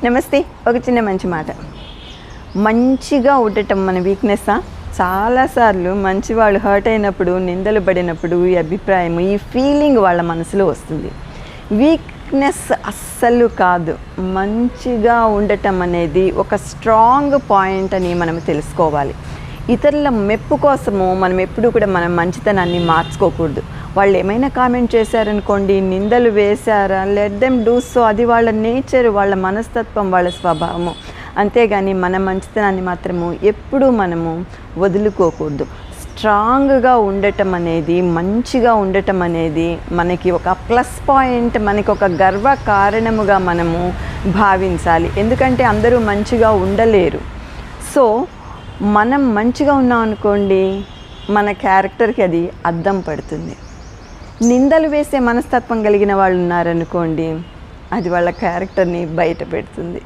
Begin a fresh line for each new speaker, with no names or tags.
నమస్తే. ఒక చిన్న మంచి మాట. మంచిగా ఉండటం మన వీక్‌నెస్సా? చాలాసార్లు మంచి వాళ్ళు హర్ట్ అయినప్పుడు, నిందలు పడినప్పుడు ఈ అభిప్రాయం, ఈ ఫీలింగ్ వాళ్ళ మనసులో వస్తుంది. వీక్‌నెస్ అస్సలు కాదు. మంచిగా ఉండటం అనేది ఒక స్ట్రాంగ్ పాయింట్ అని మనం తెలుసుకోవాలి. ఇతరుల మెప్పు కోసము మనం ఎప్పుడూ కూడా మన మంచితనాన్ని మార్చుకోకూడదు. వాళ్ళు ఏమైనా కామెంట్ చేశారనుకోండి, నిందలు వేశారా, లెట్ దెమ్ డూ సో. అది వాళ్ళ నేచర్, వాళ్ళ మనస్తత్వం, వాళ్ళ స్వభావము. అంతేగాని మన మంచితనాన్ని మాత్రము ఎప్పుడూ మనము వదులుకోకూడదు. స్ట్రాంగ్గా ఉండటం అనేది, మంచిగా ఉండటం అనేది మనకి ఒక ప్లస్ పాయింట్, మనకి ఒక గర్వ కారణముగా మనము భావించాలి. ఎందుకంటే అందరూ మంచిగా ఉండలేరు. సో మనం మంచిగా ఉన్నాం అనుకోండి, మన క్యారెక్టర్కి అది అద్దం పడుతుంది. నిందలు వేసే మనస్తత్వం కలిగిన వాళ్ళు ఉన్నారనుకోండి, అది వాళ్ళ క్యారెక్టర్ని బయట పెడుతుంది.